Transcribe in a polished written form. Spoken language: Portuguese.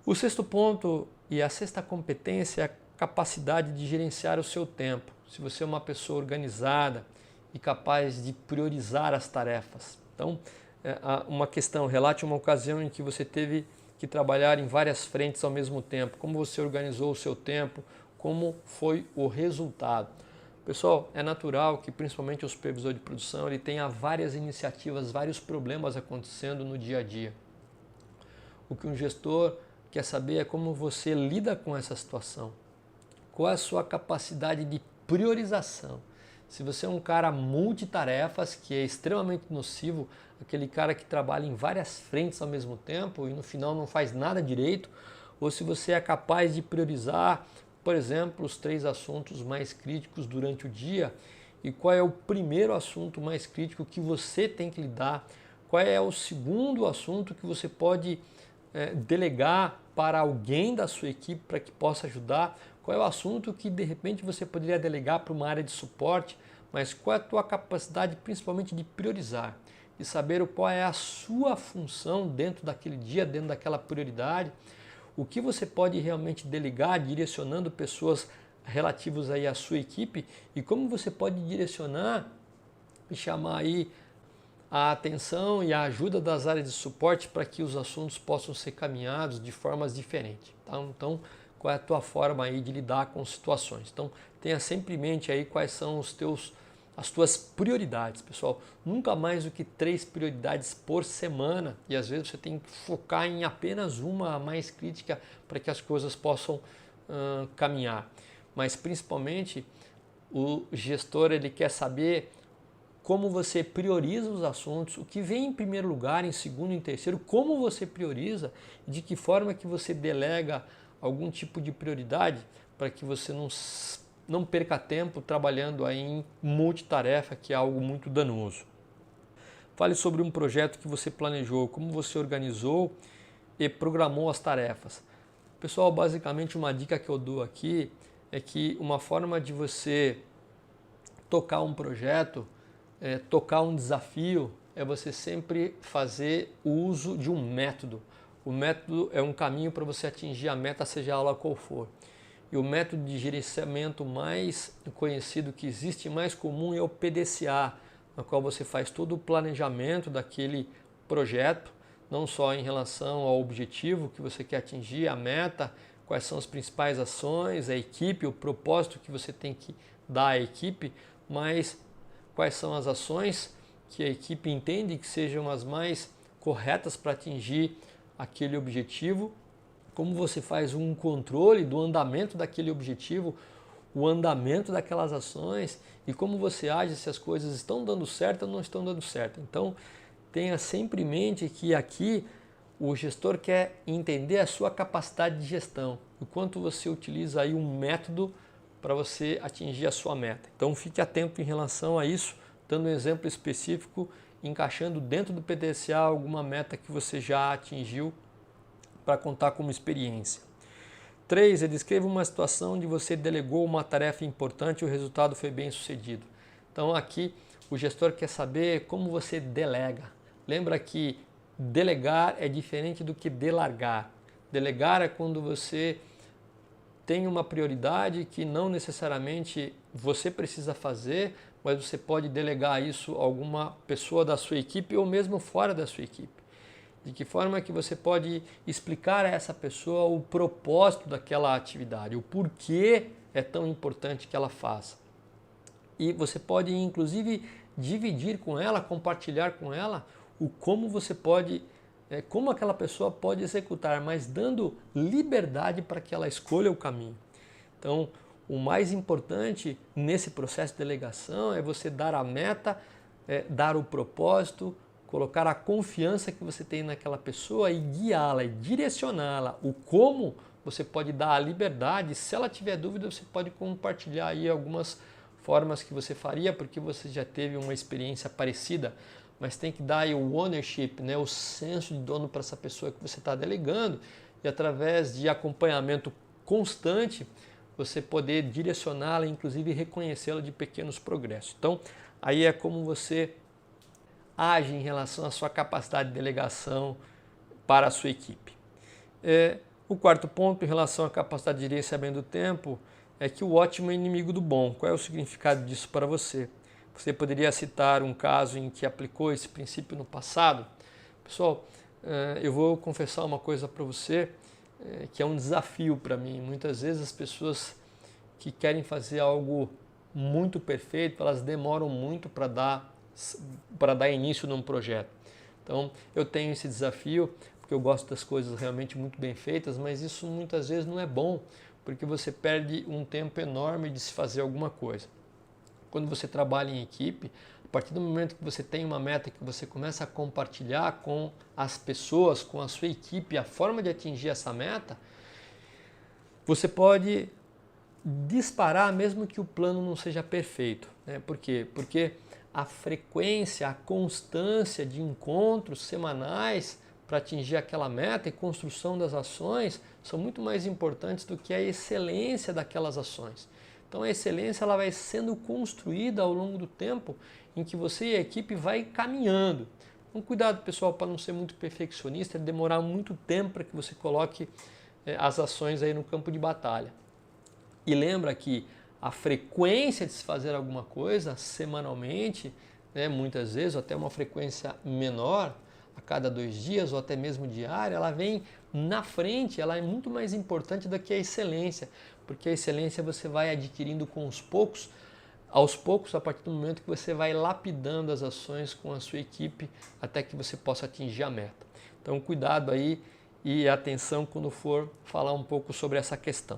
O sexto ponto e a sexta competência é a capacidade de gerenciar o seu tempo. Se você é uma pessoa organizada e capaz de priorizar as tarefas. Então, uma questão, relate uma ocasião em que você teve que trabalhar em várias frentes ao mesmo tempo. Como você organizou o seu tempo? Como foi o resultado? Pessoal, é natural que principalmente o supervisor de produção ele tenha várias iniciativas, vários problemas acontecendo no dia a dia. O que um gestor quer saber é como você lida com essa situação. Qual é a sua capacidade de priorização? Se você é um cara multitarefas, que é extremamente nocivo, aquele cara que trabalha em várias frentes ao mesmo tempo e no final não faz nada direito, ou se você é capaz de priorizar, por exemplo, os 3 assuntos mais críticos durante o dia e qual é o primeiro assunto mais crítico que você tem que lidar, qual é o segundo assunto que você pode delegar para alguém da sua equipe para que possa ajudar, qual é o assunto que de repente você poderia delegar para uma área de suporte, mas qual é a tua capacidade principalmente de priorizar, de saber qual é a sua função dentro daquele dia, dentro daquela prioridade, o que você pode realmente delegar direcionando pessoas relativas aí à sua equipe e como você pode direcionar e chamar aí a atenção e a ajuda das áreas de suporte para que os assuntos possam ser caminhados de formas diferentes. Tá? Então, qual é a tua forma aí de lidar com situações? Então, tenha sempre em mente aí quais são as tuas prioridades, pessoal. Nunca mais do que 3 prioridades por semana e às vezes você tem que focar em apenas uma mais crítica para que as coisas possam caminhar. Mas principalmente o gestor ele quer saber como você prioriza os assuntos, o que vem em primeiro lugar, em segundo e em terceiro, como você prioriza e de que forma que você delega algum tipo de prioridade para que você não perca tempo trabalhando aí em multitarefa, que é algo muito danoso. Fale sobre um projeto que você planejou, como você organizou e programou as tarefas. Pessoal, basicamente uma dica que eu dou aqui é que uma forma de você tocar um projeto, tocar um desafio, é você sempre fazer o uso de um método. O método é um caminho para você atingir a meta, seja ela qual for. E o método de gerenciamento mais conhecido que existe, mais comum, é o PDCA, no qual você faz todo o planejamento daquele projeto, não só em relação ao objetivo que você quer atingir, a meta, quais são as principais ações, a equipe, o propósito que você tem que dar à equipe, mas quais são as ações que a equipe entende que sejam as mais corretas para atingir aquele objetivo, como você faz um controle do andamento daquele objetivo, o andamento daquelas ações e como você age se as coisas estão dando certo ou não estão dando certo. Então, tenha sempre em mente que aqui o gestor quer entender a sua capacidade de gestão, o quanto você utiliza aí um método para você atingir a sua meta. Então fique atento em relação a isso, dando um exemplo específico, encaixando dentro do PDCA alguma meta que você já atingiu para contar como experiência. 3. Descreva uma situação onde você delegou uma tarefa importante e o resultado foi bem sucedido. Então aqui o gestor quer saber como você delega. Lembra que delegar é diferente do que delargar. Delegar é quando você tem uma prioridade que não necessariamente você precisa fazer, mas você pode delegar isso a alguma pessoa da sua equipe ou mesmo fora da sua equipe. De que forma que você pode explicar a essa pessoa o propósito daquela atividade, o porquê é tão importante que ela faça. E você pode inclusive dividir com ela, compartilhar com ela o como você pode como aquela pessoa pode executar, mas dando liberdade para que ela escolha o caminho. Então, o mais importante nesse processo de delegação é você dar a meta, dar o propósito, colocar a confiança que você tem naquela pessoa e guiá-la e direcioná-la. O como você pode dar a liberdade, se ela tiver dúvida, você pode compartilhar aí algumas formas que você faria, porque você já teve uma experiência parecida. Mas tem que dar aí o ownership, né, o senso de dono para essa pessoa que você está delegando e através de acompanhamento constante você poder direcioná-la, inclusive reconhecê-la de pequenos progressos. Então, aí é como você age em relação à sua capacidade de delegação para a sua equipe. O quarto ponto, em relação à capacidade de gerenciamento do tempo, é que o ótimo é inimigo do bom. Qual é o significado disso para você? Você poderia citar um caso em que aplicou esse princípio no passado? Pessoal, eu vou confessar uma coisa para você que é um desafio para mim. Muitas vezes as pessoas que querem fazer algo muito perfeito, elas demoram muito para dar início num projeto. Então, eu tenho esse desafio, porque eu gosto das coisas realmente muito bem feitas, mas isso muitas vezes não é bom, porque você perde um tempo enorme de se fazer alguma coisa. Quando você trabalha em equipe, a partir do momento que você tem uma meta que você começa a compartilhar com as pessoas, com a sua equipe, a forma de atingir essa meta, você pode disparar mesmo que o plano não seja perfeito. Né? Por quê? Porque a frequência, a constância de encontros semanais para atingir aquela meta e construção das ações são muito mais importantes do que a excelência daquelas ações. Então a excelência ela vai sendo construída ao longo do tempo em que você e a equipe vai caminhando. Um cuidado, pessoal, para não ser muito perfeccionista, é demorar muito tempo para que você coloque as ações aí no campo de batalha. E lembra que a frequência de se fazer alguma coisa semanalmente, né, muitas vezes, ou até uma frequência menor, a cada 2 dias ou até mesmo diária, ela vem na frente, ela é muito mais importante do que a excelência, porque a excelência você vai adquirindo aos poucos, a partir do momento que você vai lapidando as ações com a sua equipe até que você possa atingir a meta. Então, cuidado aí e atenção quando for falar um pouco sobre essa questão.